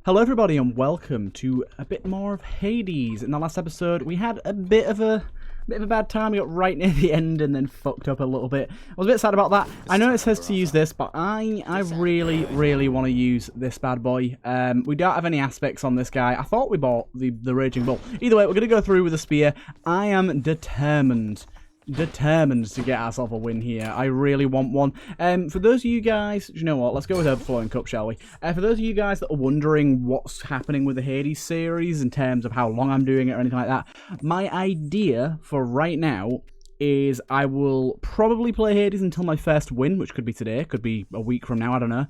Hello everybody and welcome to a bit more of Hades. In the last episode we had a bit of a bad time. We got right near the end and then fucked up a little bit. I was a bit sad about that. I know it says to use this, but I really want to use this bad boy. We don't have any aspects on this guy. I thought we bought the Raging Bull. Either way, we're going to go through with the spear. I am determined to get ourselves a win here. I really want one. For those of you guys, you know what, let's go with Overflowing Cup, shall we? For those of you guys that are wondering what's happening with the Hades series in terms of how long I'm doing it or anything like that, my idea for right now is I will probably play Hades until my first win, which could be today, could be a week from now, I don't know.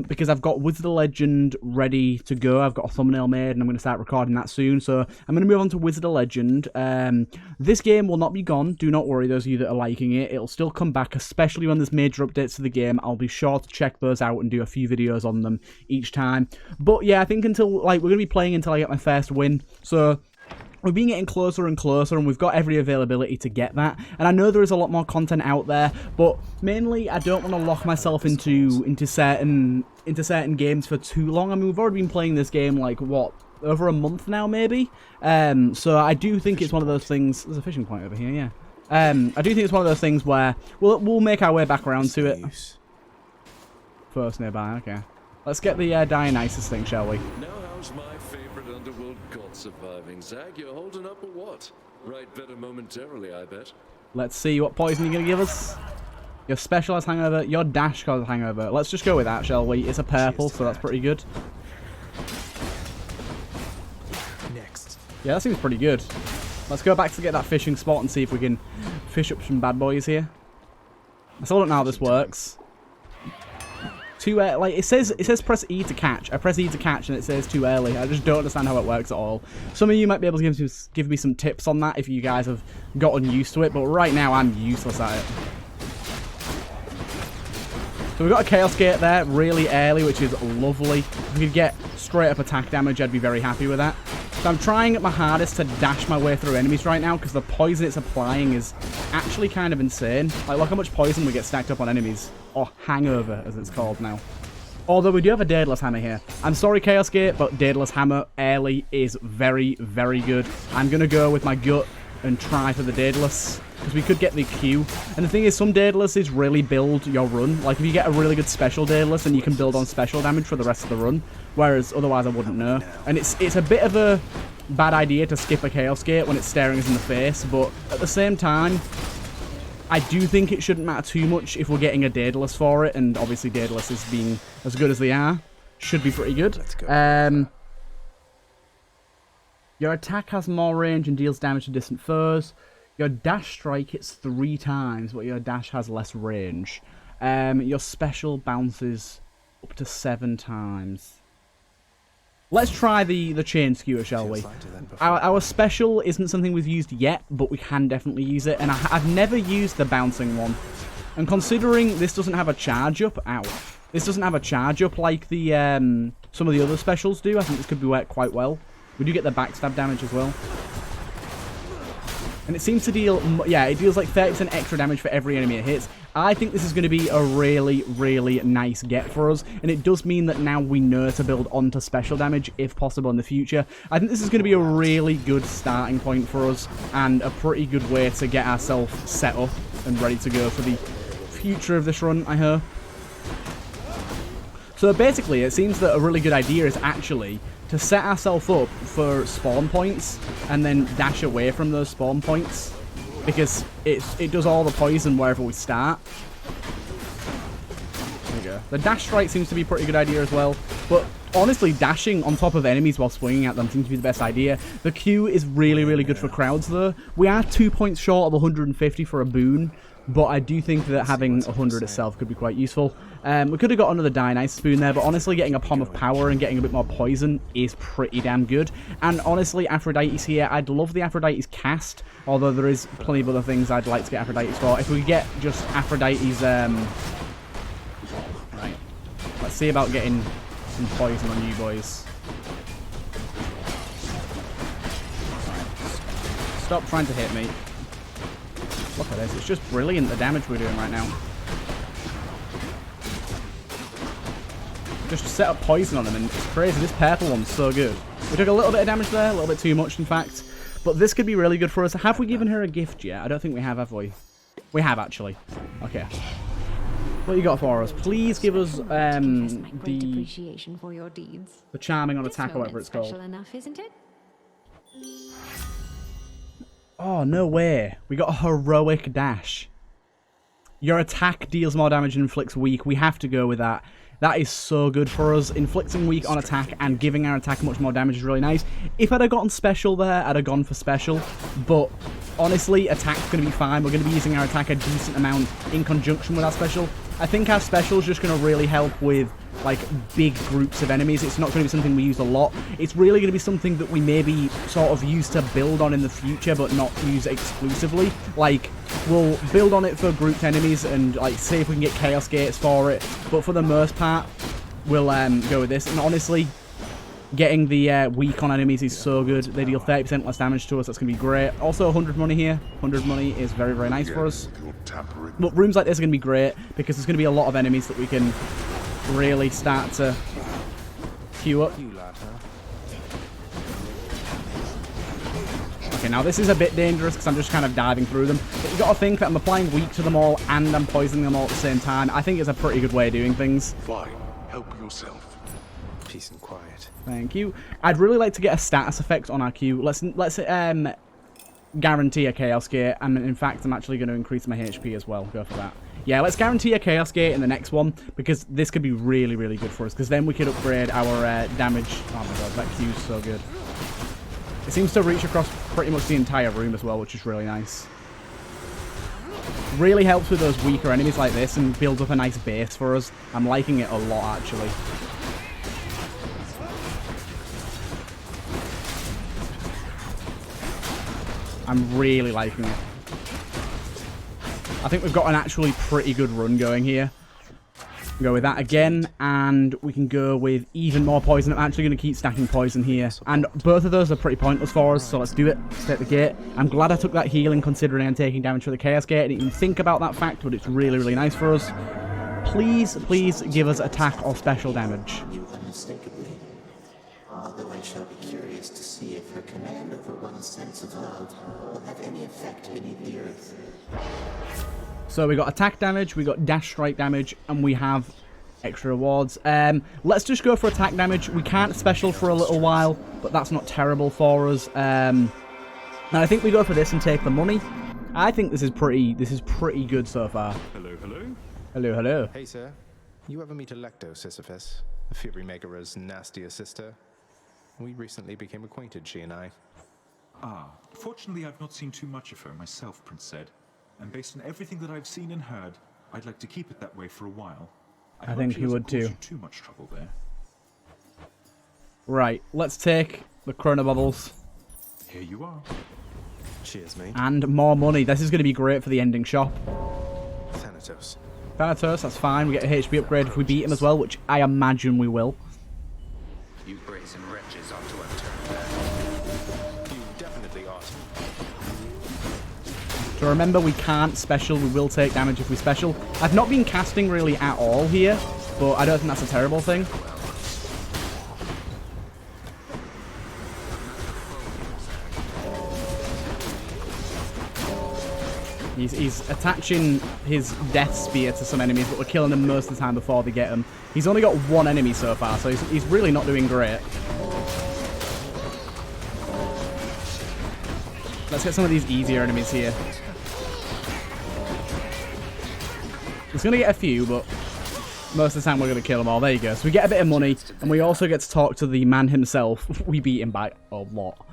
Because I've got Wizard of Legend ready to go. I've got a thumbnail made and I'm going to start recording that soon. So I'm going to move on to Wizard of Legend. This game will not be gone. Do not worry, those of you that are liking it. It'll still come back, especially when there's major updates to the game. I'll be sure to check those out and do a few videos on them each time. But yeah, I think until, like, we're going to be playing until I get my first win. So we've been getting closer and closer, and we've got every availability to get that. And I know there is a lot more content out there, but mainly I don't want to lock myself into certain games for too long. I mean, we've already been playing this game like what, over a month now, maybe. So I do think it's one of those things. There's a fishing point over here, yeah. I do think it's one of those things where we'll make our way back around to it. First nearby, okay. Let's get the Dionysus thing, shall we? Now how's my favorite underworld god surviving? Zag, you're holding up or what? Right better momentarily, I bet. Let's see what poison you're going to give us. Your specialized hangover, your dash cause hangover. Let's just go with that, shall we? It's a purple, so that's pretty good. Next. Yeah, that seems pretty good. Let's go back to get that fishing spot and see if we can fish up some bad boys here. I still don't know how this works. Like it says press E to catch. I press E to catch and it says too early. I just don't understand how it works at all. Some of you might be able to give me some tips on that if you guys have gotten used to it, but right now I'm useless at it. So we've got a Chaos Gate there really early, which is lovely. If we could get straight up attack damage, I'd be very happy with that. So I'm trying my hardest to dash my way through enemies right now because the poison it's applying is actually kind of insane. Like, look how much poison we get stacked up on enemies. Or hangover, as it's called now. Although we do have a Daedalus Hammer here. I'm sorry, Chaos Gate, but Daedalus Hammer early is very, very good. I'm going to go with my gut and try for the Daedalus, because we could get the Q. And the thing is, some Daedaluses really build your run. Like, if you get a really good special Daedalus, then you can build on special damage for the rest of the run. Whereas, otherwise, I wouldn't know. And it's a bit of a bad idea to skip a Chaos Gate when it's staring us in the face, but at the same time, I do think it shouldn't matter too much if we're getting a Daedalus for it, and obviously Daedaluses being as good as they are should be pretty good. Let's go. Your attack has more range and deals damage to distant foes. Your dash strike hits 3 times, but your dash has less range. Your special bounces up to 7 times. Let's try the chain skewer, shall we? Our special isn't something we've used yet, but we can definitely use it. And I've never used the bouncing one. And considering this doesn't have a charge up, this doesn't have a charge up like the some of the other specials do. I think this could be worked quite well. We do get the backstab damage as well. And it seems to deal, yeah, it deals like 30% extra damage for every enemy it hits. I think this is going to be a really, really nice get for us. And it does mean that now we know to build onto special damage, if possible, in the future. I think this is going to be a really good starting point for us. And a pretty good way to get ourselves set up and ready to go for the future of this run, I hope. So basically, it seems that a really good idea is actually to set ourselves up for spawn points and then dash away from those spawn points, because it does all the poison wherever we start. There we go. The dash strike seems to be a pretty good idea as well, but honestly, dashing on top of enemies while swinging at them seems to be the best idea. The Q is really, really good for crowds though. We are 2 points short of 150 for a boon, but I do think that having 100 itself could be quite useful. We could have got another Dionysus spoon there, but honestly getting a Palm of Power and getting a bit more poison is pretty damn good. And honestly, Aphrodite's here. I'd love the Aphrodite's cast, although there is plenty of other things I'd like to get Aphrodite's for. If we get just Aphrodite's... Right. Let's see about getting some poison on you boys. Right. Stop trying to hit me. Look at this. It's just brilliant, the damage we're doing right now. just set up poison on him, and it's crazy. This purple one's so good. We took a little bit of damage there, a little bit too much, in fact. But this could be really good for us. Have we given her a gift yet? I don't think we have we? We have, actually. Okay. What you got for us? Please give us appreciation for your deeds. the charming on attack, or whatever it's called. Special enough, isn't it? Oh, no way. We got a heroic dash. Your attack deals more damage and inflicts weak. We have to go with that. That is so good for us. Inflicting weak on attack and giving our attack much more damage is really nice. If I'd have gotten special there, I'd have gone for special. But honestly, attack's going to be fine. We're going to be using our attack a decent amount in conjunction with our special. I think our special is just going to really help with like big groups of enemies. It's not going to be something we use a lot. It's really going to be something that we maybe sort of use to build on in the future, but not use exclusively. Like, we'll build on it for grouped enemies and like see if we can get chaos gates for it. But for the most part, we'll go with this. And honestly, getting the weak on enemies is so good. They deal 30% less damage to us. That's going to be great. Also, 100 money here. 100 money is very, very nice for us. But rooms like this are going to be great because there's going to be a lot of enemies that we can really start to queue up. Okay, now this is a bit dangerous because I'm just kind of diving through them. But you got to think that I'm applying weak to them all and I'm poisoning them all at the same time. I think it's a pretty good way of doing things. Fine. Help yourself. Peace and quiet. Thank you. I'd really like to get a status effect on our Q. Let's guarantee a Chaos Gate. And in fact, I'm actually going to increase my HP as well. Go for that. Yeah, let's guarantee a Chaos Gate in the next one because this could be really, really good for us because then we could upgrade our damage. Oh my god, that Q's so good. It seems to reach across pretty much the entire room as well, which is really nice. Really helps with those weaker enemies like this and builds up a nice base for us. I'm liking it a lot, actually. I'm really liking it. I think we've got an actually pretty good run going here. Go with that again, and we can go with even more poison. I'm actually going to keep stacking poison here. And both of those are pretty pointless for us, so let's do it. Set the gate. I'm glad I took that healing considering I'm taking damage for the Chaos Gate. I didn't even think about that fact, but it's really, really nice for us. Please, please give us attack or special damage. You unmistakably. Although I shall be curious to see if her command over one's sense of love will have any effect beneath the earth. So we got attack damage, we got dash strike damage, and we have extra rewards. Let's just go for attack damage. We can't special for a little while, but that's not terrible for us. And I think we go for this and take the money. I think this is pretty good so far. Hello, hello. Hello, hello. Hey, sir. You ever meet Electo, Sisyphus? The Fury Megara's nastier sister? We recently became acquainted, she and I. Ah, fortunately I've not seen too much of her myself, Prince said. And based on everything that I've seen and heard, I'd like to keep it that way for a while. I think he would too. Too much trouble there. Right, let's take the Chrono Bubbles. Here you are. Cheers, mate. And more money. This is going to be great for the ending shop. Thanatos. Thanatos, that's fine. We get a HP upgrade if we beat him as well, which I imagine we will. You brazen wretches ought to have turned back. You definitely ought. So remember, we can't special. We will take damage if we special. I've not been casting really at all here, but I don't think that's a terrible thing. He's attaching his death spear to some enemies, but we're killing them most of the time before they get him. He's only got one enemy so far, so he's really not doing great. Let's get some of these easier enemies here. He's going to get a few, but most of the time we're going to kill them all. There you go. So we get a bit of money, and we also get to talk to the man himself. We beat him by a lot.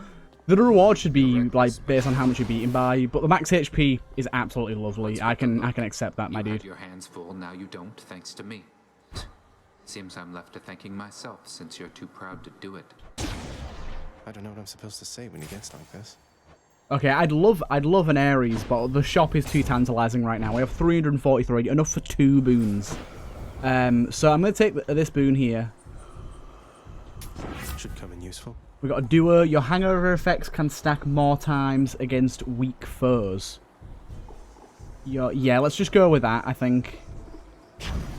The reward should be like based on how much you beat him by, but the max HP is absolutely lovely. I can accept that, my You dude. had your hands full, now you don't, thanks to me. Seems I'm left to thanking myself, since you're too proud to do it. I don't know what I'm supposed to say when he gets like this. Okay, I'd love an Ares, but the shop is too tantalizing right now. We have 343, enough for 2 boons. So I'm going to take this boon here. Should come in useful. We got a duo. Your hangover effects can stack more times against weak foes. Yeah, let's just go with that, I think.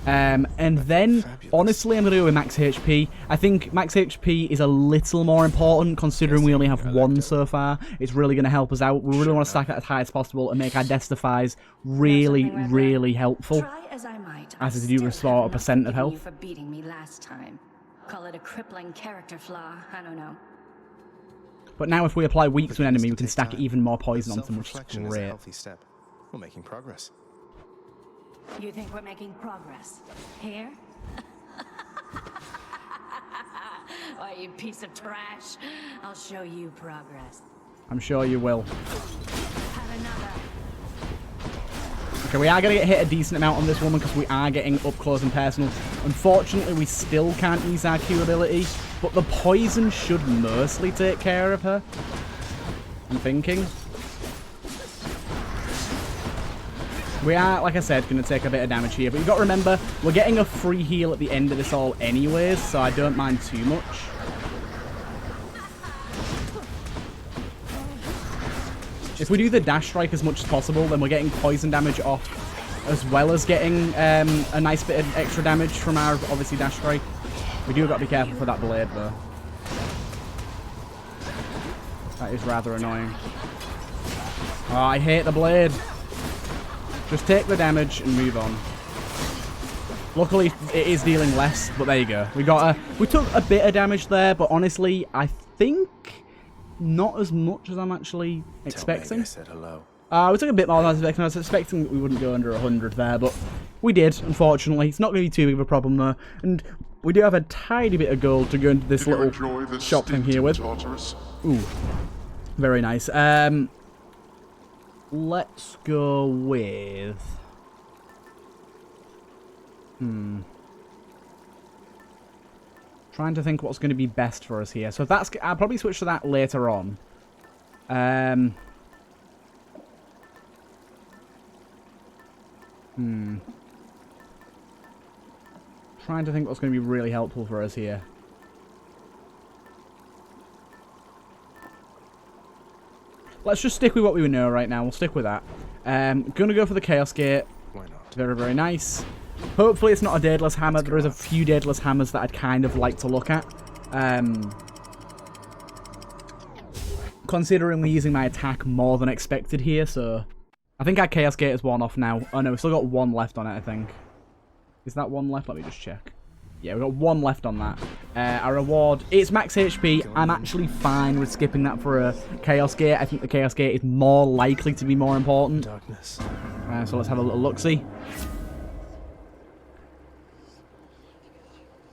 And then, honestly, I'm going to go with max HP. I think max HP is a little more important considering we only have one so far. It's really going to help us out. We really want to stack it as high as possible and make our death defies really, really helpful. Try as I might, As they do restore a percent of health. for beating me last time. Call it a crippling character flaw. I don't know. But now if we apply weak to an enemy, we can stack even more poison onto them, which is Self-reflection is a great. healthy step. We're making progress. You think we're making progress? Here? Why, you piece of trash. I'll show you progress. I'm sure you will. Have another. Okay, we are going to get hit a decent amount on this woman because we are getting up close and personal. Unfortunately, we still can't use our Q ability, but the poison should mostly take care of her. I'm thinking. We are, like I said, going to take a bit of damage here, but you've got to remember, we're getting a free heal at the end of this all anyways, so I don't mind too much. If we do the dash strike as much as possible, then we're getting poison damage off, as well as getting a nice bit of extra damage from our, obviously, dash strike. We do got to be careful for that blade, though. That is rather annoying. Oh, I hate the blade. Just take the damage and move on. Luckily, it is dealing less, but there you go. We took a bit of damage there, but honestly, I think not as much as I'm actually expecting. I said hello. We took a bit more than I was expecting. I was expecting that we wouldn't go under 100 there, but we did, unfortunately. It's not going to be too big of a problem, though. And we do have a tiny bit of gold to go into this little shop thing here with. Ooh, very nice. Let's go with... Trying to think what's going to be best for us here. So if that's... I'll probably switch to that later on. Trying to think what's going to be really helpful for us here. Let's just stick with what we know right now. We'll stick with that. Gonna go for the Chaos Gate. Why not? Very, very nice. Hopefully it's not a Daedalus Hammer. There is a few Daedalus Hammers that I'd kind of like to look at. Considering we're using my attack more than expected here, so... I think our Chaos Gate is one off now. Oh no, we've still got one left on it, I think. Is that one left? Let me just check. Yeah, we've got one left on that. Our reward, it's max HP. I'm actually fine with skipping that for a Chaos Gate. I think the Chaos Gate is more likely to be more important. Darkness. So let's have a little look-see.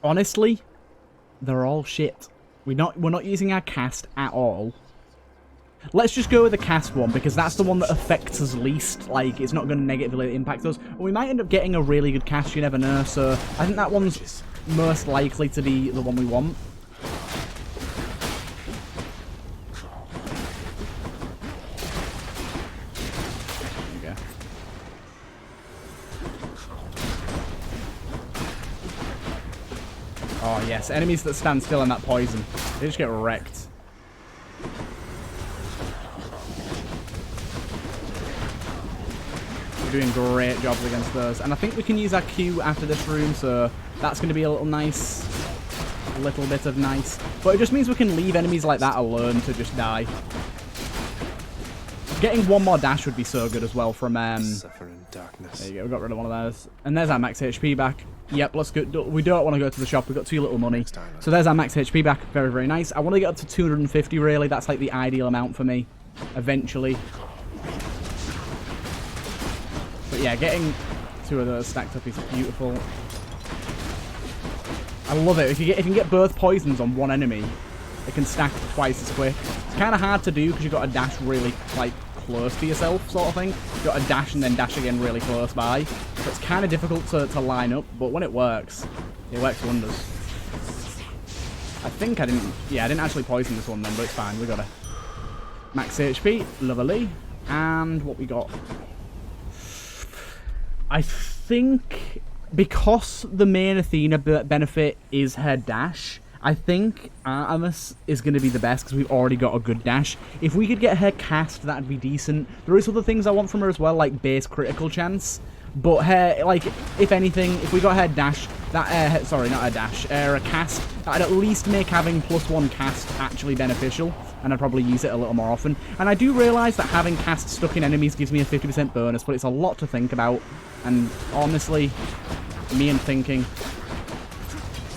Honestly, they're all shit. We're not using our cast at all. Let's just go with the cast one, because that's the one that affects us least. Like, it's not going to negatively impact us. And we might end up getting a really good cast, you never know. So, I think that one's most likely to be the one we want. There you go. Oh, yes. Enemies that stand still in that poison. They just get wrecked. We're doing great jobs against those. And I think we can use our Q after this room, so that's going to be a little nice. A little bit of nice. But it just means we can leave enemies like that alone to just die. Getting one more dash would be so good as well from... Suffer in darkness. There you go, we got rid of one of those. And there's our max HP back. Yep, let's go. We don't want to go to the shop. We've got too little money. So there's our max HP back. Very, very nice. I want to get up to 250, really. That's like the ideal amount for me. Eventually. But yeah, getting two of those stacked up is beautiful. I love it. If you can get both poisons on one enemy, it can stack twice as quick. It's kind of hard to do because you've got to dash really, like, close to yourself, sort of thing. You've got to dash and then dash again really close by. So it's kind of difficult to line up, but when it works wonders. I think I didn't actually poison this one then, but it's fine. We got a max HP, lovely. And what we got? I think because the main Athena benefit is her dash, I think Artemis is going to be the best because we've already got a good dash. If we could get her cast, that'd be decent. There is other things I want from her as well, like base critical chance. But her, like, if anything, if we got her dash, that, sorry, not a dash, a cast, that'd at least make having +1 cast actually beneficial, and I'd probably use it a little more often. And I do realise that having cast stuck in enemies gives me a 50% bonus, but it's a lot to think about, and honestly, me and thinking,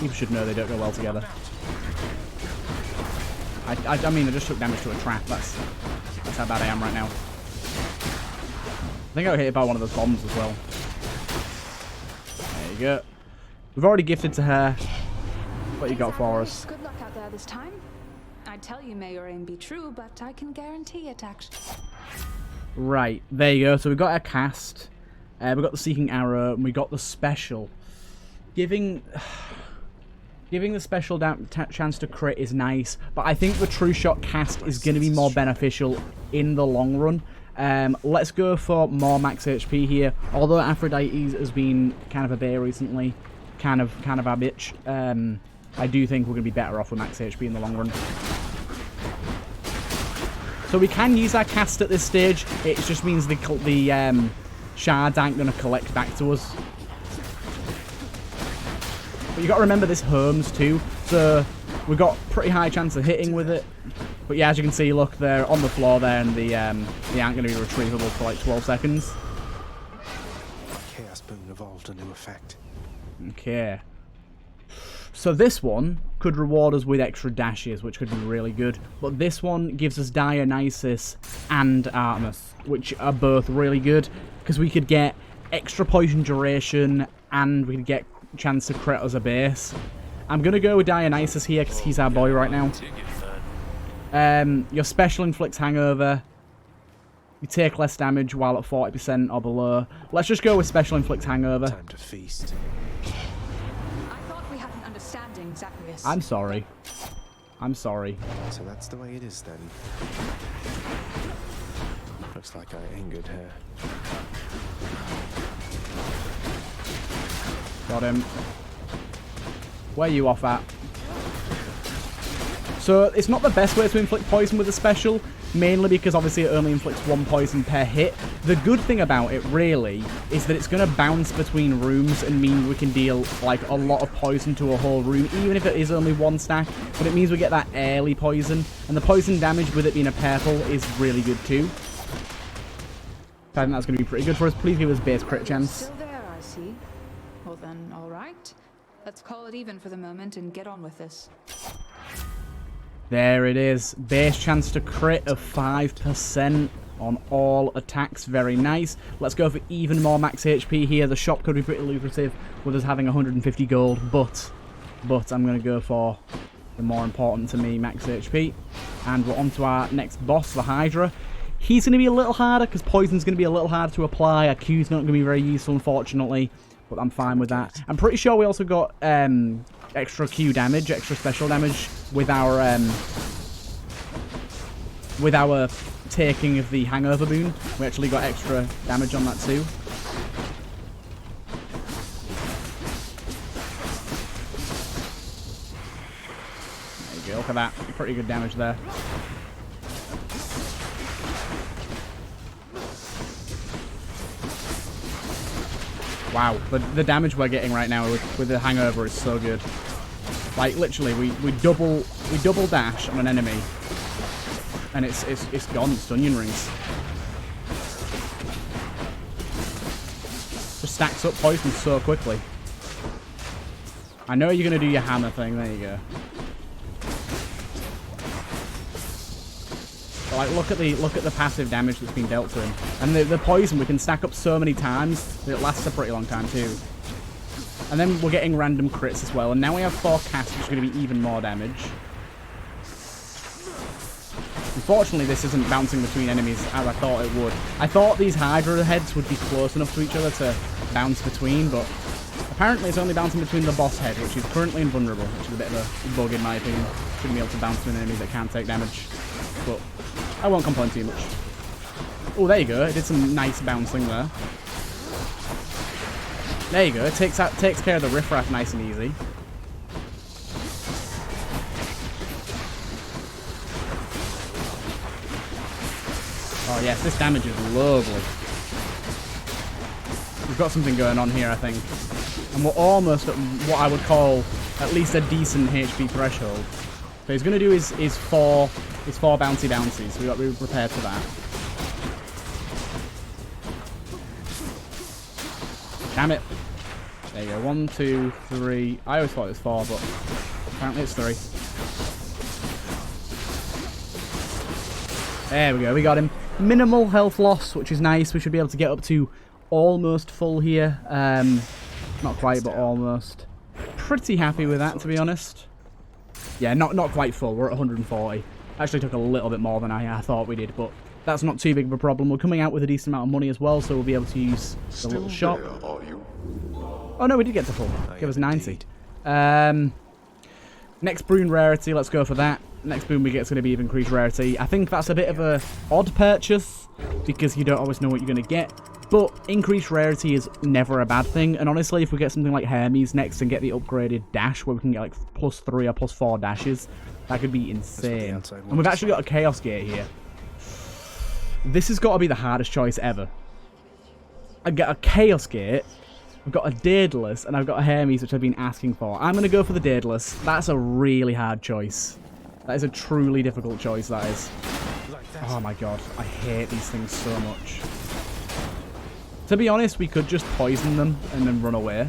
you should know they don't go well together. I mean, I just took damage to a trap. That's how bad I am right now. I think I got hit by one of those bombs as well. There you go. We've already gifted to her. What you got for us? Good luck out there this time. I tell you, may your aim be true, but I can guarantee it, actually. Right, there you go. So we got our cast. We got the Seeking Arrow, and we got the special. Giving the special chance to crit is nice, but I think the True Shot cast is going to be more beneficial in the long run. Let's go for more max HP here. Although Aphrodite has been kind of a bear recently, kind of our bitch. I do think we're going to be better off with max HP in the long run. So we can use our cast at this stage. It just means the shards aren't going to collect back to us. But you got to remember this homes too, so we got pretty high chance of hitting with it. But yeah, as you can see, look, they're on the floor there, and they aren't going to be retrievable for like 12 seconds. Chaos Boon evolved a new effect. Okay. So this one could reward us with extra dashes, which could be really good. But this one gives us Dionysus and Artemis, which are both really good, because we could get extra poison duration, and we could get chance to crit as a base. I'm going to go with Dionysus here, because he's our boy right now. Your special inflicts hangover. You take less damage while at 40% or below. Let's just go with special inflicts hangover. Time to feast. I thought we had an understanding, Zagreus. I'm sorry. I'm sorry. So that's the way it is then. Looks like I angered her. Got him. Where are you off at? So it's not the best way to inflict poison with a special, mainly because obviously it only inflicts 1 poison per hit. The good thing about it, really, is that it's going to bounce between rooms and mean we can deal like a lot of poison to a whole room, even if it is only 1 stack. But it means we get that early poison, and the poison damage with it being a purple is really good too. I think that's going to be pretty good for us. Please give us base crit chance. Still there, I see. Well then, all right. Let's call it even for the moment and get on with this. There it is. Base chance to crit of 5% on all attacks. Very nice. Let's go for even more max HP here. The shop could be pretty lucrative with us having 150 gold, but I'm going to go for the more important to me, max HP. And we're on to our next boss, the Hydra. He's going to be a little harder because poison's going to be a little harder to apply. A Q's not going to be very useful, unfortunately, but I'm fine with that. I'm pretty sure we also got extra Q damage, extra special damage with our taking of the hangover boon. We actually got extra damage on that too. There you go, look at that. Pretty good damage there. Wow, the damage we're getting right now with the hangover is so good. Like literally, we double dash on an enemy, and it's gone. It's onion rings. Just stacks up poison so quickly. I know you're gonna do your hammer thing. There you go. But like look at the passive damage that's been dealt to him, and the poison we can stack up so many times that it lasts a pretty long time too. And then we're getting random crits as well, and now we have 4 casts, which is going to be even more damage. Unfortunately, this isn't bouncing between enemies as I thought it would. I thought these Hydra heads would be close enough to each other to bounce between, but apparently it's only bouncing between the boss head, which is currently invulnerable, which is a bit of a bug in my opinion. Shouldn't be able to bounce between enemies that can't take damage, but I won't complain too much. Oh, there you go. It did some nice bouncing there. There you go. It takes care of the riffraff nice and easy. Oh yes, this damage is lovely. got something going on here, I think. And we're almost at what I would call at least a decent HP threshold. So he's going to do his four bouncies. So we've got to be prepared for that. Damn it. There you go. 1, 2, 3. I always thought it was 4, but apparently it's 3. There we go. We got him. Minimal health loss, which is nice. We should be able to get up to almost full here. Not quite, but almost. Pretty happy with that, to be honest. Yeah, not quite full. We're at 140. Actually took a little bit more than I thought we did, but that's not too big of a problem. We're coming out with a decent amount of money as well, so we'll be able to use the little shop. Oh no, we did get to full. Give us 90. Next boon rarity, let's go for that. Next boon we get is going to be of increased rarity. I think that's a bit of a odd purchase, because you don't always know what you're going to get. But increased rarity is never a bad thing. And honestly, if we get something like Hermes next and get the upgraded dash, where we can get like +3 or +4 dashes, that could be insane. And we've actually got a Chaos Gate here. This has got to be the hardest choice ever. I've got a Chaos Gate, I've got a Daedalus, and I've got a Hermes, which I've been asking for. I'm going to go for the Daedalus. That's a really hard choice. That is a truly difficult choice, that is. Oh my god, I hate these things so much. To be honest, we could just poison them and then run away.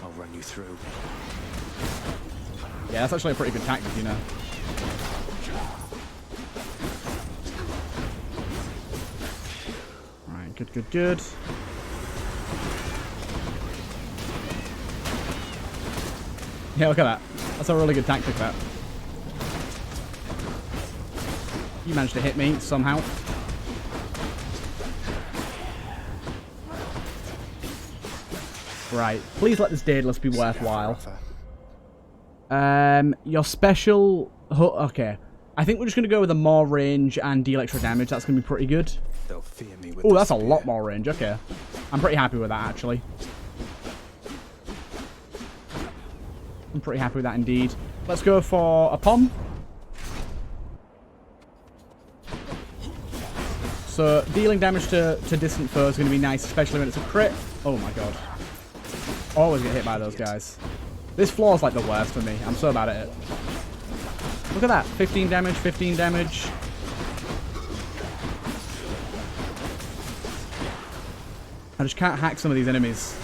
I'll run you through. Yeah, that's actually a pretty good tactic, you know. Alright, good, good, good. Yeah, look at that. That's a really good tactic, that. You managed to hit me somehow. Right. Please let this Daedalus be worthwhile. Your special... Okay. I think we're just going to go with a more range and deal extra damage. That's going to be pretty good. Oh, that's a lot more range. Okay. I'm pretty happy with that, actually. I'm pretty happy with that indeed. Let's go for a Pom. So, dealing damage to distant foes is going to be nice, especially when it's a crit. Oh my god. Always get hit by those guys. This floor is like the worst for me. I'm so bad at it. Look at that. 15 damage, 15 damage. I just can't hack some of these enemies.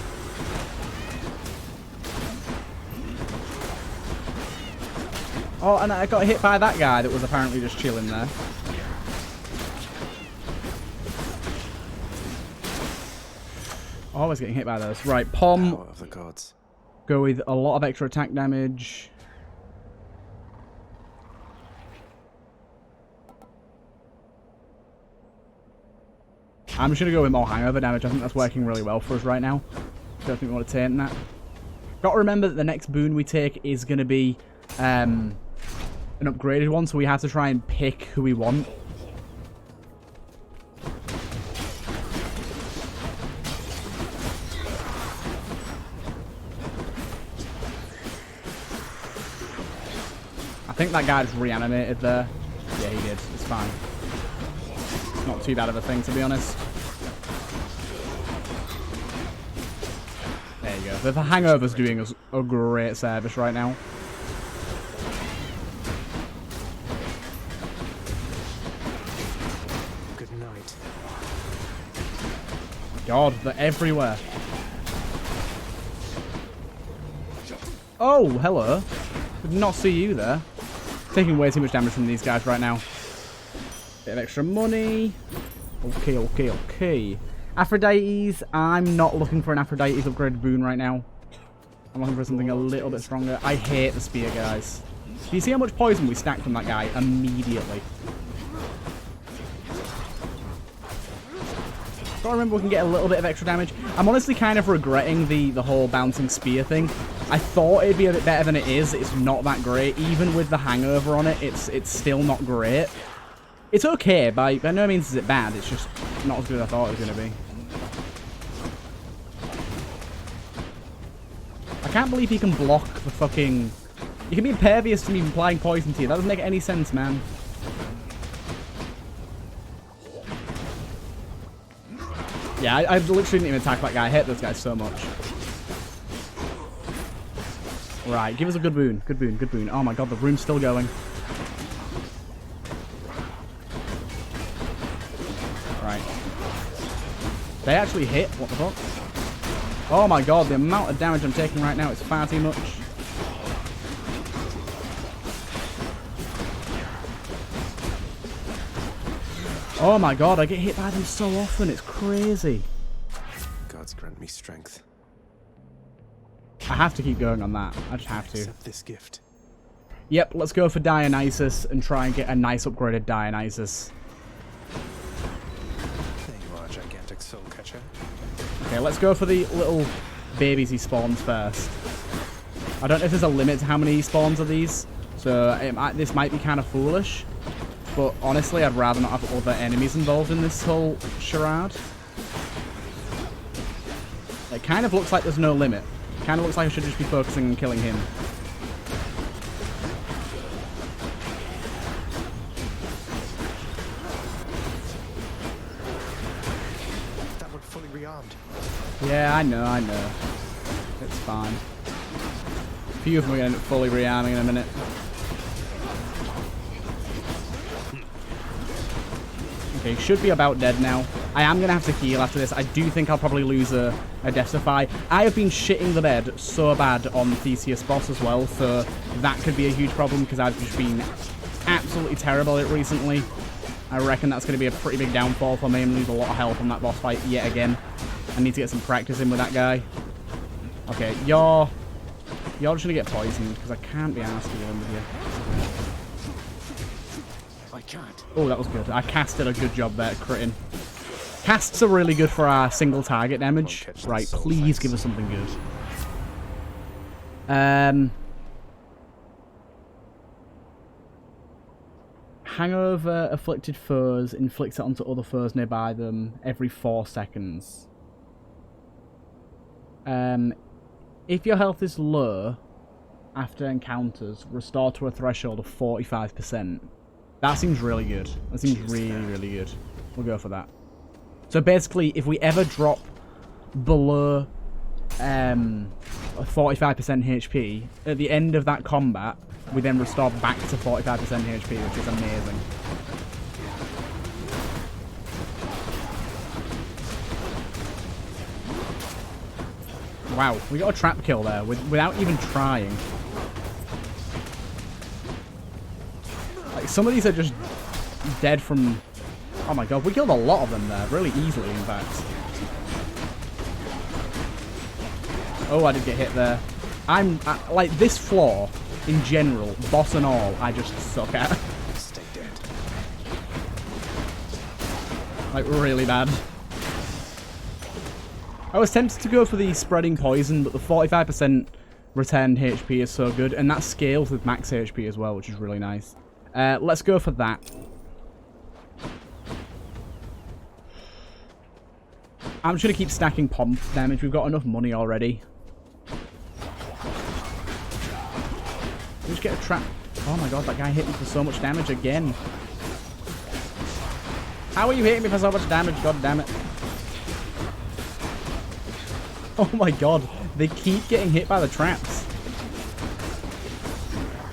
Oh, and I got hit by that guy that was apparently just chilling there. Always getting hit by those. Right, Pom. Power of the gods. Go with a lot of extra attack damage. I'm just going to go with more hangover damage. I think that's working really well for us right now. Don't think we want to taint that. Got to remember that the next boon we take is going to be an upgraded one, so we have to try and pick who we want. I think that guy just reanimated there. Yeah, he did. It's fine. It's not too bad of a thing, to be honest. There you go. The hangover's doing us a great service right now. Good night. God, they're everywhere. Oh, hello. Did not see you there. Taking way too much damage from these guys right now. Bit of extra money. Okay, okay, okay. Aphrodite's. I'm not looking for an Aphrodite's upgraded boon right now. I'm looking for something a little bit stronger. I hate the spear, guys. Do you see how much poison we stacked from that guy immediately? Gotta remember we can get a little bit of extra damage. I'm honestly kind of regretting the whole bouncing spear thing. I thought it'd be a bit better than it is. It's not that great. Even with the hangover on it, it's still not great. It's okay. By no means is it bad. It's just not as good as I thought it was going to be. I can't believe he can block the fucking... You can be impervious to me applying poison to you. That doesn't make any sense, man. Yeah, I literally didn't even attack that guy. I hate this guy so much. Right, give us a good boon. Good boon, good boon. Oh my god, the rune's still going. Right. They actually hit? What the fuck? Oh my god, the amount of damage I'm taking right now is far too much. Oh my god, I get hit by them so often, it's crazy. Gods grant me strength. I have to keep going on that. I just have to. Accept this gift. Yep, let's go for Dionysus and try and get a nice upgraded Dionysus. There you are, gigantic soul catcher. Okay, let's go for the little babies he spawns first. I don't know if there's a limit to how many he spawns of these, so this might be kind of foolish. But honestly, I'd rather not have other enemies involved in this whole charade. It kind of looks like there's no limit. It kind of looks like I should just be focusing on killing him. That one fully rearmed. Yeah, I know. It's fine. A few of them are going to end up fully rearming in a minute. Okay, should be about dead now. I am going to have to heal after this. I do think I'll probably lose a Deathify. I have been shitting the bed so bad on Theseus boss as well, so that could be a huge problem because I've just been absolutely terrible at it recently. I reckon that's going to be a pretty big downfall for me and lose a lot of health on that boss fight yet again. I need to get some practice in with that guy. Okay, you're just going to get poisoned because I can't be asked to dealing with you. I can't. Oh, that was good. I casted a good job there at critting. Casts are really good for our single target damage. Right, please give us something good. Hangover afflicted foes inflicts it onto other foes nearby them every 4 seconds. If your health is low after encounters, restore to a threshold of 45%. That seems really good. That seems really, really good. We'll go for that. So basically, if we ever drop below 45% HP, at the end of that combat, we then restore back to 45% HP, which is amazing. Wow, we got a trap kill there without even trying. Like, some of these are just dead from... Oh my god, we killed a lot of them there, really easily, in fact. Oh, I did get hit there. Like, this floor, in general, boss and all, I just suck at. Stay dead. Like, really bad. I was tempted to go for the spreading poison, but the 45% returned HP is so good, and that scales with max HP as well, which is really nice. Let's go for that. I'm just going to keep stacking pomp damage. We've got enough money already. Just get a trap. Oh my god, that guy hit me for so much damage again. How are you hitting me for so much damage? God damn it. Oh my god, they keep getting hit by the traps.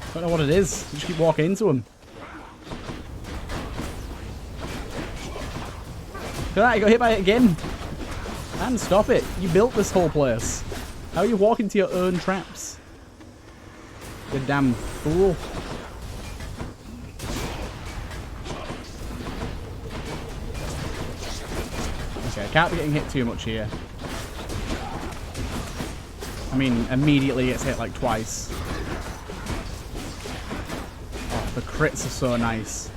I don't know what it is. You just keep walking into them. Look at that, you got hit by it again. Man, stop it. You built this whole place. How are you walking to your own traps? You damn fool. Okay, I can't be getting hit too much here. I mean, immediately gets hit like twice. Oh, the crits are so nice.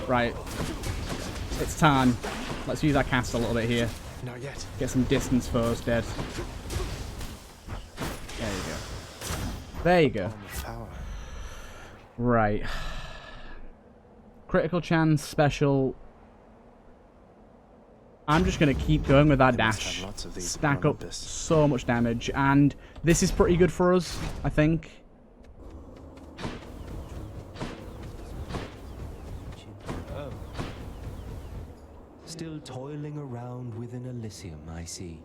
Right. It's time. Let's use our cast a little bit here. Not yet. Get some distance foes dead. There you go. There you go. Right. Critical chance, special. I'm just going to keep going with that dash. Stack up so much damage. And this is pretty good for us, I think. Still toiling around within Elysium, I see.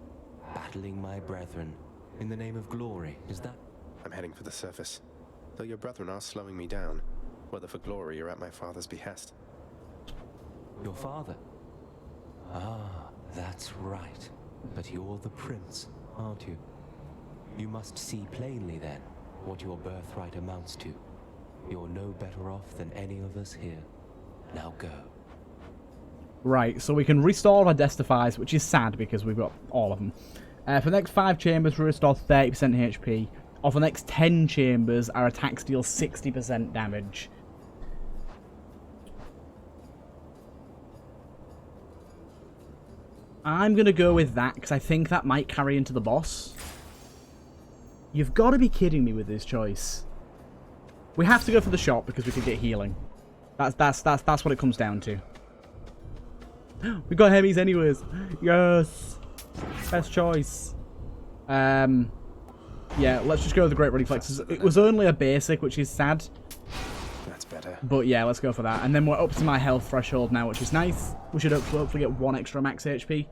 Battling my brethren. In the name of glory, is that? I'm heading for the surface. Though your brethren are slowing me down, whether for glory or at my father's behest. Your father? Ah, that's right. But you're the prince, aren't you? You must see plainly, then, what your birthright amounts to. You're no better off than any of us here. Now go. Right, so we can restore our Destifies, which is sad because we've got all of them. For the next 5 chambers, we restore 30% HP. Or for the next 10 chambers, our attacks deal 60% damage. I'm going to go with that, because I think that might carry into the boss. You've got to be kidding me with this choice. We have to go for the shop, because we could get healing. That's what it comes down to. We got Hemis anyways. Yes. Best choice. Yeah, let's just go with the Great Reflexes. It was only a basic, which is sad. That's better. But yeah, let's go for that. And then we're up to my health threshold now, which is nice. We should hopefully get 1 extra max HP.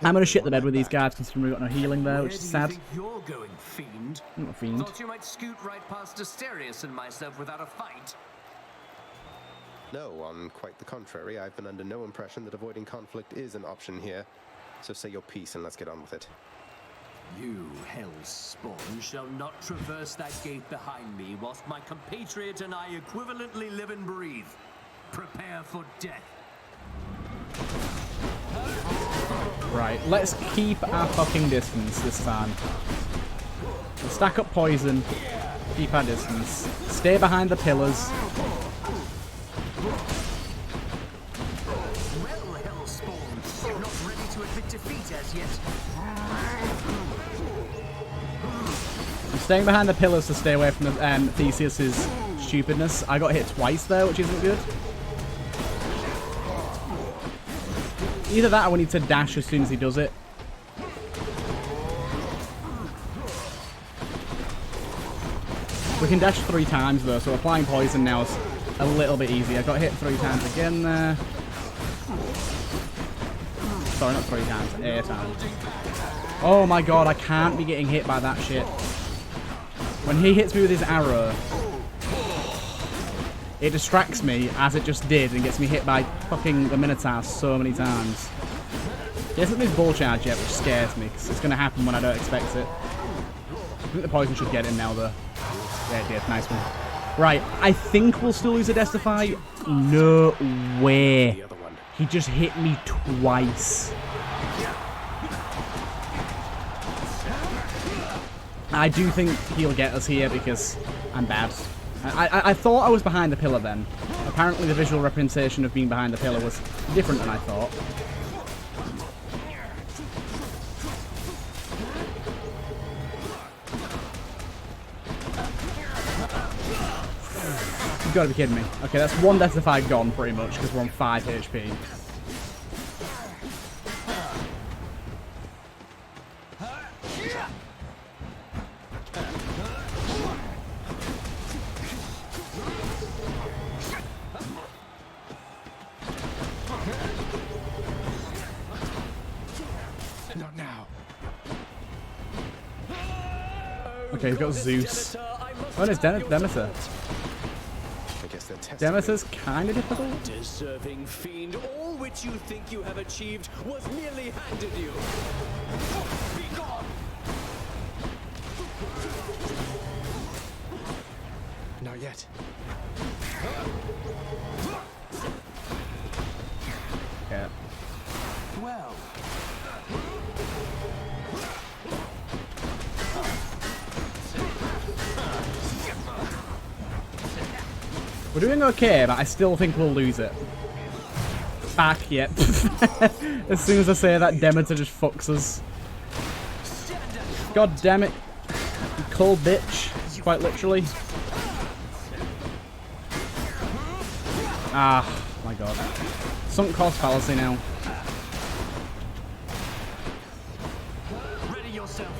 I'm going to shit the bed with these guys, considering we've got no healing there, which is sad. Where do you think you're going, fiend? I'm not a fiend. Thought you might scoot right past Asterius and myself without a fight. No, on quite the contrary. I've been under no impression that avoiding conflict is an option here. So say your piece and let's get on with it. You, hell spawn, shall not traverse that gate behind me whilst my compatriot and I equivalently live and breathe. Prepare for death. Right, let's keep our fucking distance this time. We'll stack up poison, keep our distance, stay behind the pillars. Well, hell spawn, not ready to admit defeat as yet. I'm staying behind the pillars to stay away from the, Theseus's stupidness. I got hit twice there, which isn't good. Either that or we need to dash as soon as he does it. We can dash 3 times though, so applying poison now is a little bit easier. I got hit 3 times again there. Sorry, not 3 times, 8 times. Oh my god, I can't be getting hit by that shit. When he hits me with his arrow, it distracts me, as it just did, and gets me hit by fucking the Minotaur so many times. He hasn't moved ball charge yet, which scares me, because it's going to happen when I don't expect it. I think the poison should get in now, though. Yeah, it did. Nice one. Right, I think we'll still lose a Destify. No way. He just hit me twice. I do think he'll get us here, because I'm bad. I thought I was behind the pillar then. Apparently the visual representation of being behind the pillar was different than I thought. You've got to be kidding me. Okay, that's 1 Deathify gone pretty much because we're on 5 HP. Not now. Okay, he's got Zeus. Oh, and it's Demeter. I guess they're testing Demeter's kind of difficult. Deserving fiend, all which you think you have achieved was merely handed you. Be gone! Not yet. Yeah. Well. We're doing okay, but I still think we'll lose it. Back, yep. As soon as I say that, Demeter just fucks us. God damn it. You cold bitch. Quite literally. Ah, my god. Sunk cost fallacy now. Ready yourself.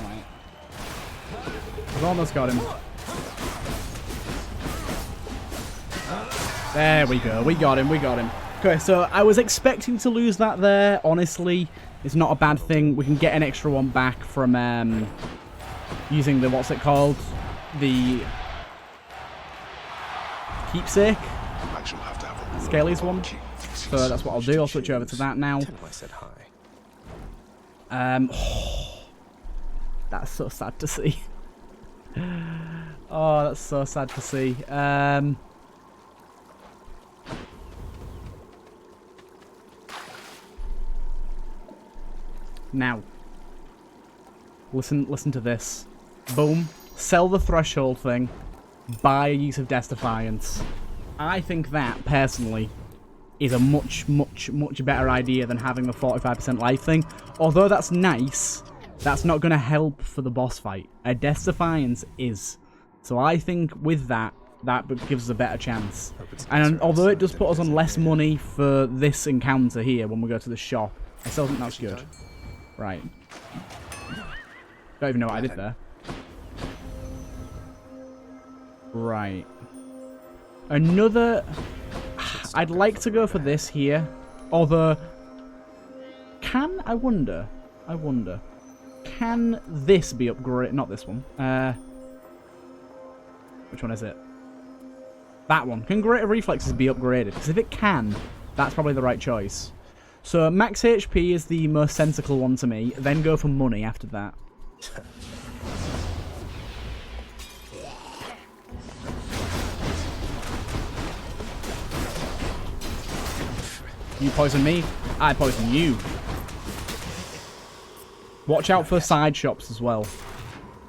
Right. almost got him. There we go. We got him. We got him. Okay, so I was expecting to lose that there. Honestly, it's not a bad thing. We can get an extra one back from using the, what's it called? The keepsake. I shall have to have a Scaly's one. So that's what I'll do. I'll switch over to that now. Tell him I said hi. That's so sad to see. Oh, that's so sad to see. Now, listen to this. Boom. Sell the threshold thing. Buy a use of Death's Defiance. I think that, personally, is a much better idea than having the 45% life thing. Although that's nice, that's not going to help for the boss fight. A Death's Defiance is. So I think with that, that gives us a better chance. And although it does put us on less money for this encounter here when we go to the shop, I still think that's good. Right. Don't even know what I did there. Right. Another... I'd like to go for this here. Although... I wonder... Can this be upgraded? Not this one. Which one is it? That one. Can Greater Reflexes be upgraded? Because if it can, that's probably the right choice. So max HP is the most sensical one to me. Then go for money after that. You poison me, I poison you. Watch out for side shops as well.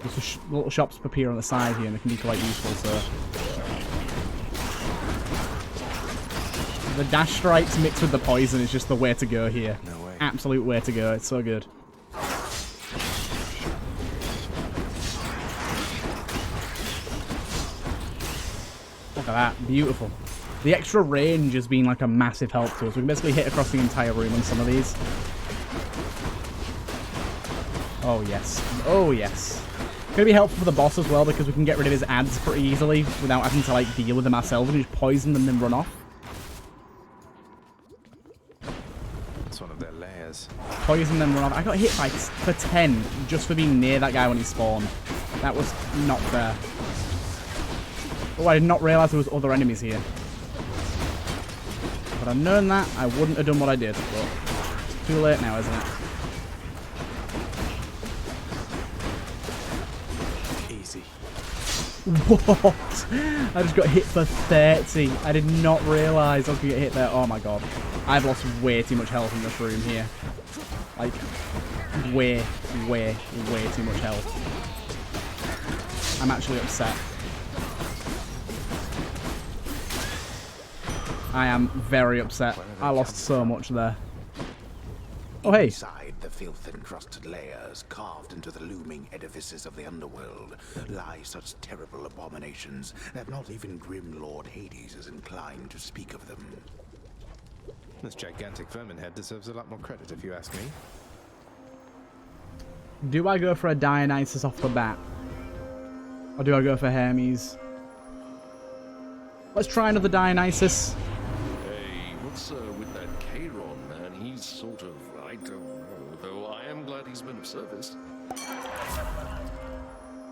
There's little shops appear on the side here and they can be quite useful, so... The dash strikes mixed with the poison is just the way to go here. No way. Absolute way to go. It's so good. Look at that. Beautiful. The extra range has been like a massive help to us. We can basically hit across the entire room on some of these. Oh, yes. Oh, yes. Going to be helpful for the boss as well because we can get rid of his ads pretty easily without having to like deal with them ourselves. We can just poison them and then run off. It's one of their layers. Poison them, run off. I got hit by for 10 just for being near that guy when he spawned. That was not fair. Oh, I did not realise there was other enemies here. If I'd known that, I wouldn't have done what I did. But it's too late now, isn't it? Easy. What? I just got hit for 30. I did not realise I was going to get hit there. Oh my god. I've lost way too much health in this room here. Like, way too much health. I'm actually upset. I am very upset. I lost so much there. Oh, hey. Inside the filth-encrusted layers carved into the looming edifices of the underworld lie such terrible abominations that not even grim Lord Hades is inclined to speak of them. This gigantic vermin head deserves a lot more credit if you ask me. Do I go for a Dionysus off the bat? Or do I go for Hermes? Let's try another Dionysus. Hey, what's with that Chiron, man? He's sort of, I don't know, though I am glad he's been of service.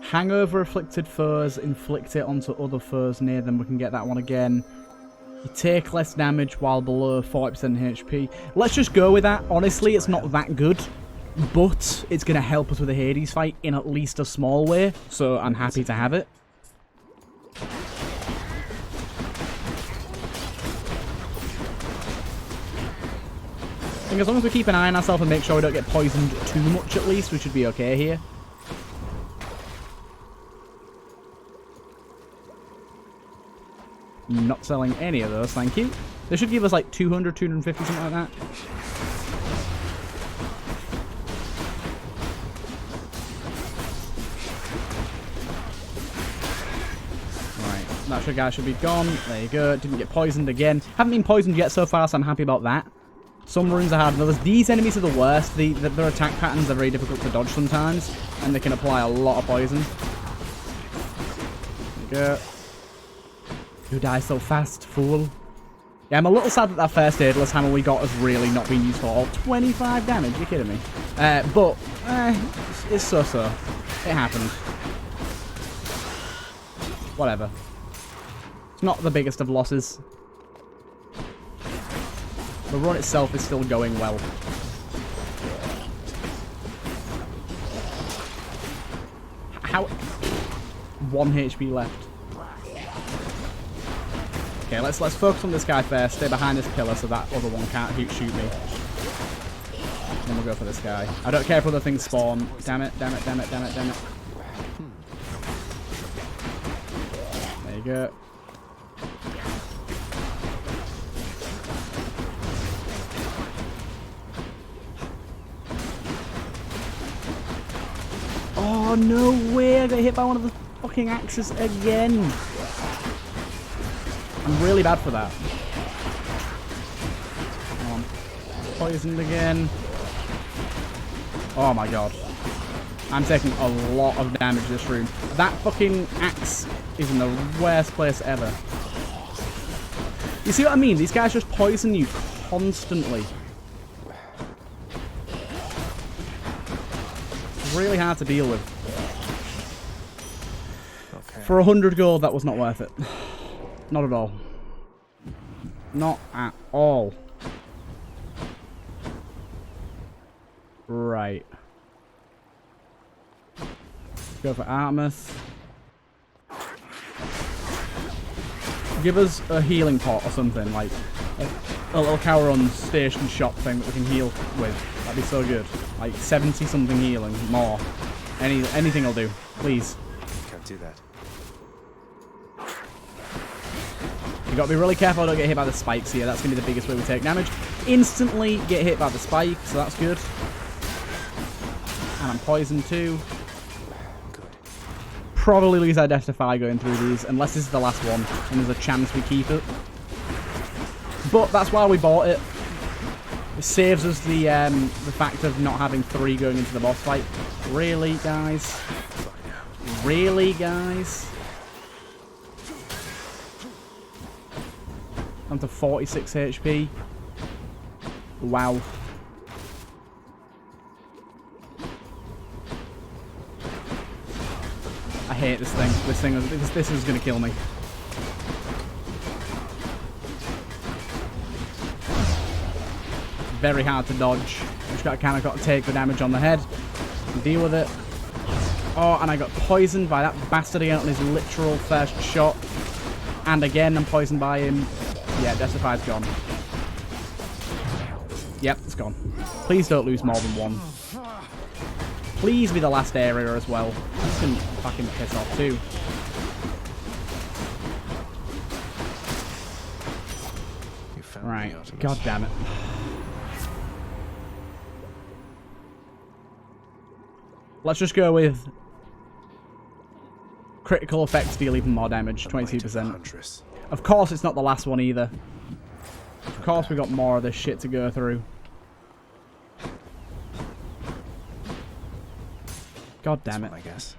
Hangover afflicted foes, inflict it onto other foes near them. We can get that one again. You take less damage while below 40% HP. Let's just go with that. Honestly, it's not that good, but it's going to help us with the Hades fight in at least a small way, so I'm happy to have it. I think as long as we keep an eye on ourselves and make sure we don't get poisoned too much at least, we should be okay here. Not selling any of those, thank you. They should give us like 200, 250, something like that. Right, that guy should be gone. There you go. Didn't get poisoned again. Haven't been poisoned yet so far, so I'm happy about that. Some runes are harder than others. These enemies are the worst. Their attack patterns are very difficult to dodge sometimes, and they can apply a lot of poison. Go. You die so fast, fool. Yeah, I'm a little sad that that first aidless hammer we got has really not been used for all. 25 damage, you're kidding me. But, it's so-so. It happened. Whatever. It's not the biggest of losses. The run itself is still going well. How? 1 HP left. Okay, let's focus on this guy first. Stay behind this pillar so that other one can't shoot me. Then we'll go for this guy. I don't care if other things spawn. Damn it, damn it, damn it, damn it, damn it. There you go. Oh, no way! I got hit by one of the fucking axes again. I'm really bad for that. Come on. Poisoned again. Oh my god. I'm taking a lot of damage this room. That fucking axe is in the worst place ever. You see what I mean? These guys just poison you constantly. It's really hard to deal with. Okay. For 100 gold, that was not worth it. Not at all. Not at all. Right. Go for Artemis. Give us a healing pot or something, like a little Cowron station shop thing that we can heal with. That'd be so good. Like 70 something healing, more. Anything will do, please. Can't do that. You gotta be really careful I don't get hit by the spikes here. That's gonna be the biggest way we take damage. Instantly get hit by the spike, so that's good. And I'm poisoned too. Good. Probably lose our Death Defy going through these, unless this is the last one and there's a chance we keep it. But that's why we bought it. It saves us the fact of not having 3 going into the boss fight. Really, guys? Really, guys? I'm to 46 HP. Wow. I hate this thing. This is gonna kill me. Very hard to dodge. Just kind of got to take the damage on the head and deal with it. Oh, and I got poisoned by that bastard again on his literal first shot. And again, I'm poisoned by him. Yeah, Death Defy's gone. Yep, it's gone. Please don't lose more than 1. Please be the last area as well. This can fucking piss off too. Right, god damn it. Let's just go with critical effects deal even more damage, 22%. Of course it's not the last one either. Of course we got more of this shit to go through. God damn it. I guess.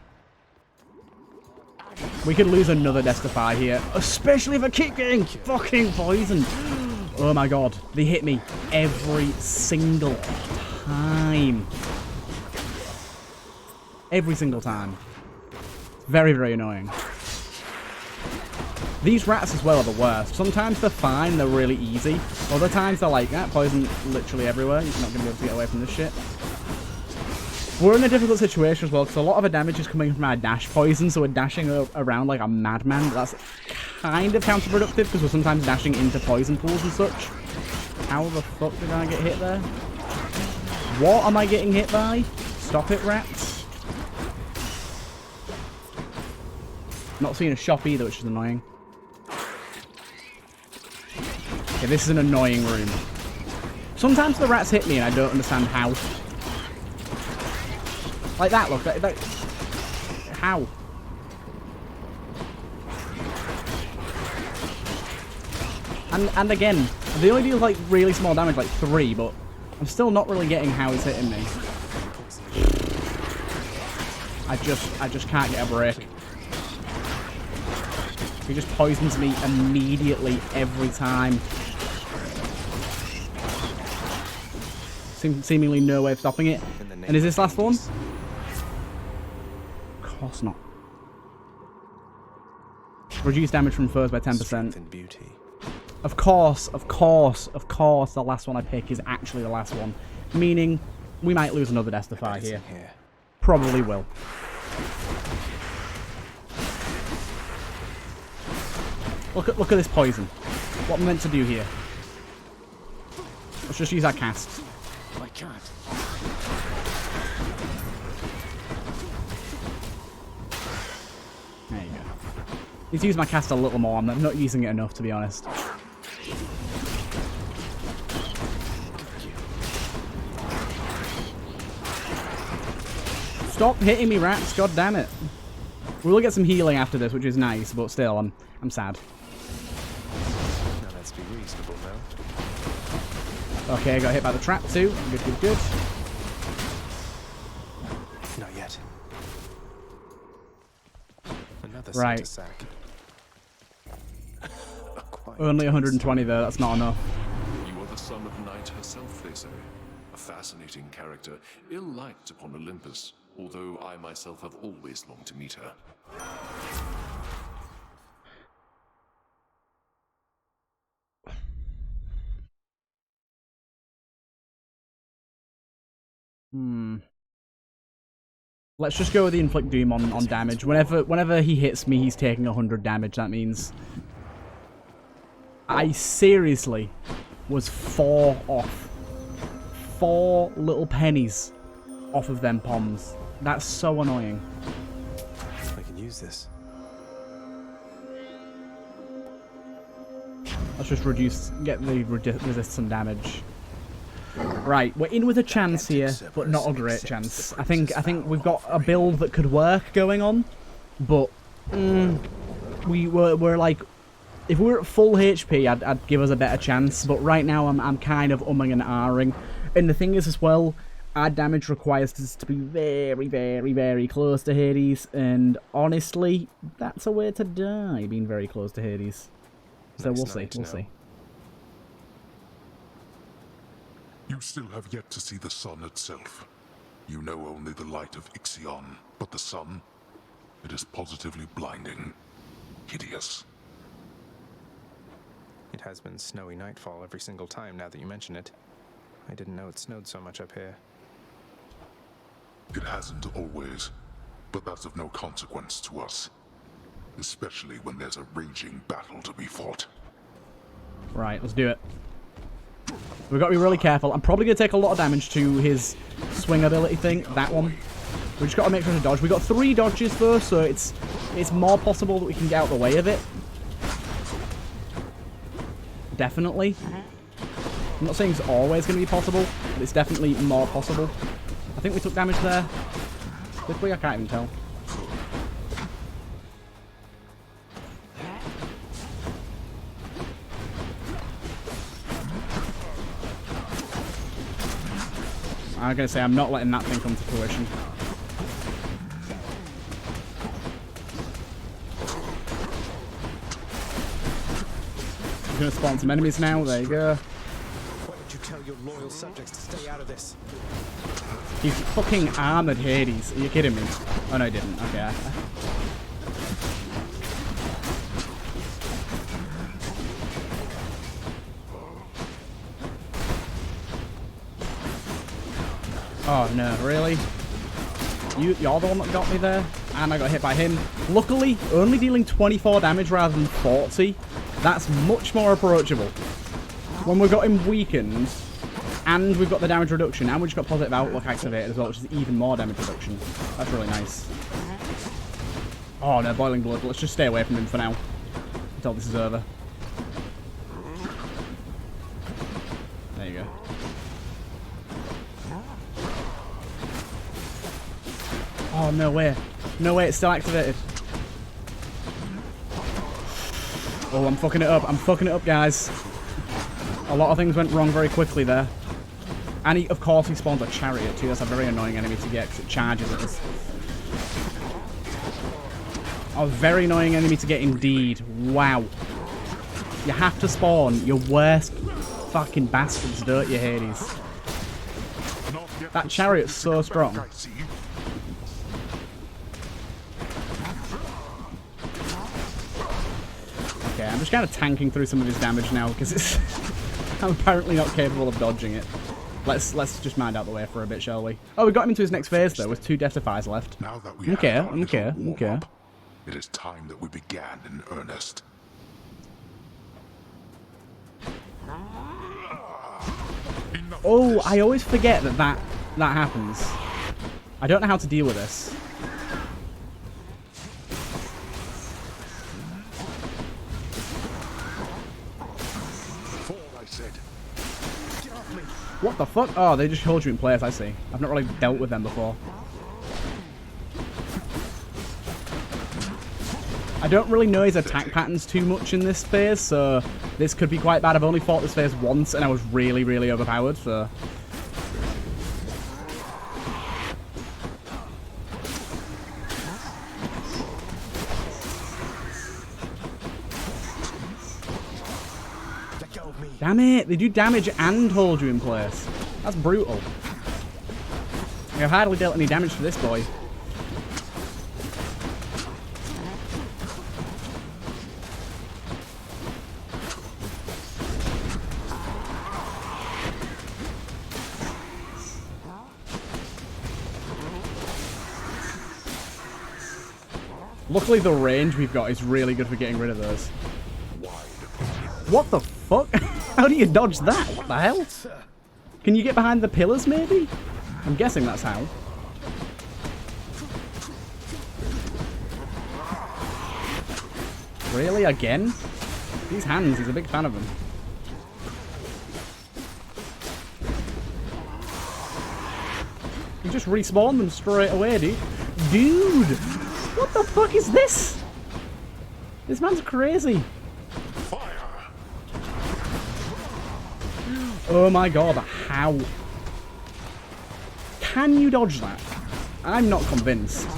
We could lose another Death Defy here, especially if I keep getting fucking poisoned. Oh my god, they hit me every single time. Every single time. Very, very annoying. These rats as well are the worst. Sometimes they're fine, they're really easy. Other times they're like, poison literally everywhere. You're not going to be able to get away from this shit. We're in a difficult situation as well, because a lot of our damage is coming from our dash poison, so we're dashing around like a madman. That's kind of counterproductive, because we're sometimes dashing into poison pools and such. How the fuck did I get hit there? What am I getting hit by? Stop it, rats. Not seeing a shop either, which is annoying. Okay, this is an annoying room. Sometimes the rats hit me and I don't understand how. Like that, look. How? And again, they only deal like really small damage, like 3, but I'm still not really getting how he's hitting me. I just can't get a break. He just poisons me immediately every time. Seemingly no way of stopping it. And is this last one? Of course not. Reduce damage from foes by 10%. Of course, the last one I pick is actually the last one. Meaning, we might lose another Destify here. Probably will. Look at this poison. What am I meant to do here? Let's just use that cast. I can't. There you go. Need to use my cast a little more. I'm not using it enough, to be honest. Stop hitting me, rats! God damn it! We will get some healing after this, which is nice, but still, I'm sad. Now let's be reasonable, though. Okay, got hit by the trap too. Good, good, good. Not yet. Another right. sack. Only 120 though. That's not enough. You are the son of Night herself, they say. A fascinating character, ill-liked upon Olympus, although I myself have always longed to meet her. Let's just go with the Inflict Doom on damage. Whenever he hits me, he's taking 100 damage. That means I seriously was 4 off. 4 little pennies off of them poms. That's so annoying. I can use this. Let's just resist some damage. Right, we're in with a chance here, but not a great chance. I think we've got a build that could work going on, but we're like, if we were at full HP, I'd give us a better chance. But right now, I'm kind of umming and ahhing. And the thing is as well, our damage requires us to be very, very, very close to Hades, and honestly, that's a way to die, being very close to Hades. So we'll see. You still have yet to see the sun itself. You know only the light of Ixion, but the sun, it is positively blinding, hideous. It has been snowy nightfall every single time now that you mention it. I didn't know it snowed so much up here. It hasn't always, but that's of no consequence to us. Especially when there's a raging battle to be fought. Right, let's do it. We've got to be really careful. I'm probably going to take a lot of damage to his swing ability thing, that one. We just got to make sure to dodge. We got 3 dodges though, so it's more possible that we can get out of the way of it. Definitely. I'm not saying it's always going to be possible, but it's definitely more possible. I think we took damage there. Did we? I can't even tell. I'm going to say I'm not letting that thing come to fruition. I'm going to spawn some enemies now. There you go. Why don't you tell your loyal subjects to stay out of this? He's fucking armored Hades. Are you kidding me? Oh no, he didn't. Okay. Oh no, really? You're the one that got me there? And I got hit by him. Luckily, only dealing 24 damage rather than 40. That's much more approachable. When we've got him weakened, and we've got the damage reduction, and we've just got positive outlook activated as well, which is even more damage reduction. That's really nice. Oh no, boiling blood. Let's just stay away from him for now. Until this is over. There you go. Oh, no way. No way, it's still activated. Oh, I'm fucking it up. I'm fucking it up, guys. A lot of things went wrong very quickly there. And of course he spawns a chariot too. That's a very annoying enemy to get because it charges at us. A very annoying enemy to get indeed. Wow. You have to spawn your worst fucking bastards, don't you, Hades? That chariot's so strong. Okay, I'm just kind of tanking through some of his damage now because it's I'm apparently not capable of dodging it. Let's just mind out the way for a bit, shall we? Oh, we got him into his next phase though, with 2 death defies left. Now that we Okay. It is time that we began in earnest. Oh, I always forget that happens. I don't know how to deal with this. What the fuck? Oh, they just hold you in place, I see. I've not really dealt with them before. I don't really know his attack patterns too much in this phase, so this could be quite bad. I've only fought this phase once, and I was really, really overpowered, so... Damn it! They do damage and hold you in place. That's brutal. I've hardly dealt any damage to this boy. Luckily the range we've got is really good for getting rid of those. What the fuck? How do you dodge that? What the hell? Can you get behind the pillars maybe? I'm guessing that's how. Really? Again? These hands, he's a big fan of them. You just respawn them straight away, dude. Dude! What the fuck is this? This man's crazy. Oh my god, how? Can you dodge that? I'm not convinced.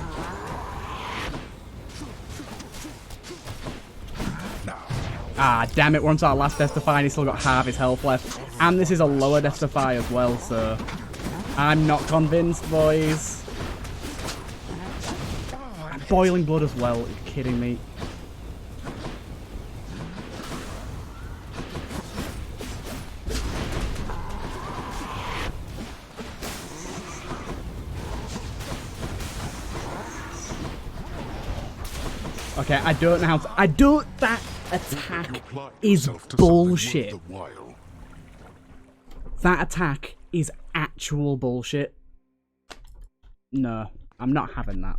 Ah, damn it, we're on to our last Death Defy and he's still got half his health left. And this is a lower Death Defy as well, so... I'm not convinced, boys. Boiling blood as well, are you kidding me? Okay, I don't know how to... That attack is bullshit. That attack is actual bullshit. No, I'm not having that.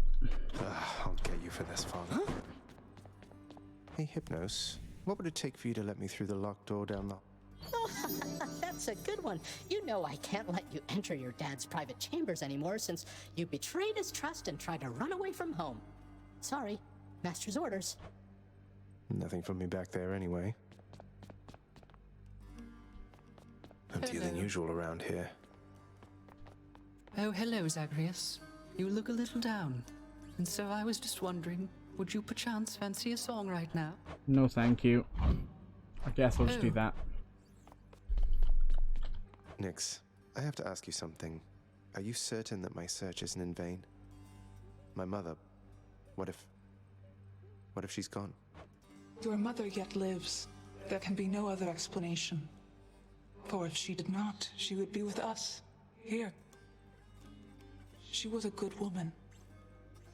I'll get you for this, Father. Hey, Hypnos. What would it take for you to let me through the locked door down the... Oh, that's a good one. You know I can't let you enter your dad's private chambers anymore since you betrayed his trust and tried to run away from home. Sorry. Master's orders. Nothing from me back there anyway. Emptier than usual around here. Oh, hello, Zagreus. You look a little down. And so I was just wondering, would you perchance fancy a song right now? No, thank you. I guess I'll just do that. Nyx, I have to ask you something. Are you certain that my search isn't in vain? My mother, what if she's gone? Your mother yet lives. There can be no other explanation. For if she did not, she would be with us, here. She was a good woman.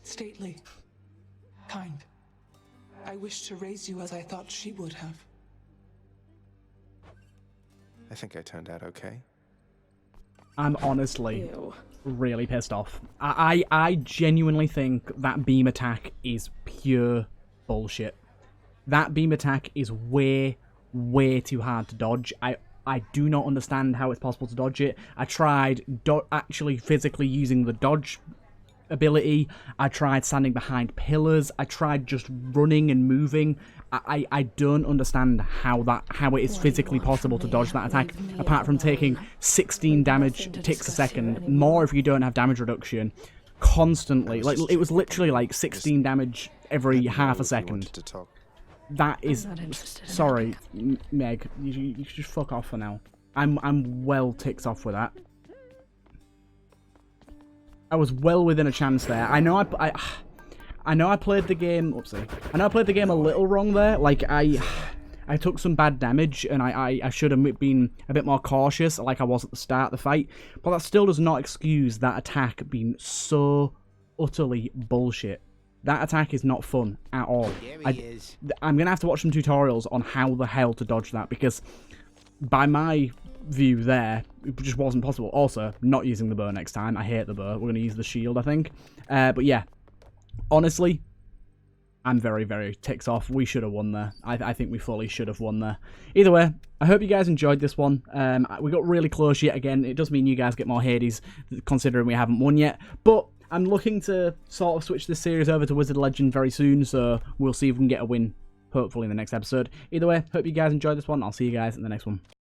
Stately. Kind. I wish to raise you as I thought she would have. I think I turned out okay. I'm honestly really pissed off. I genuinely think that beam attack is pure bullshit. That beam attack is way too hard to dodge. I do not understand how it's possible to dodge it. I tried actually physically using the dodge ability. I tried standing behind pillars. I tried just running and moving. I don't understand how it is physically possible to dodge that attack, apart from taking 16 damage ticks a second, more if you don't have damage reduction. constantly. Like, it was literally like 16 damage every half a second. That is... Sorry, Meg. You should just fuck off for now. I'm well ticked off with that. I was well within a chance there. I know I know I played the game... Oopsie. I know I played the game a little wrong there. Like, I took some bad damage, and I should have been a bit more cautious, like I was at the start of the fight. But that still does not excuse that attack being so utterly bullshit. That attack is not fun at all. I'm going to have to watch some tutorials on how the hell to dodge that, because by my view there, it just wasn't possible. Also, not using the bow next time. I hate the bow. We're going to use the shield, I think. But yeah, honestly, I'm very, very ticked off. We should have won there. I think we fully should have won there. Either way, I hope you guys enjoyed this one. We got really close yet again. It does mean you guys get more Hades, considering we haven't won yet. But I'm looking to sort of switch this series over to Wizard Legend very soon, so we'll see if we can get a win, hopefully, in the next episode. Either way, hope you guys enjoyed this one. I'll see you guys in the next one.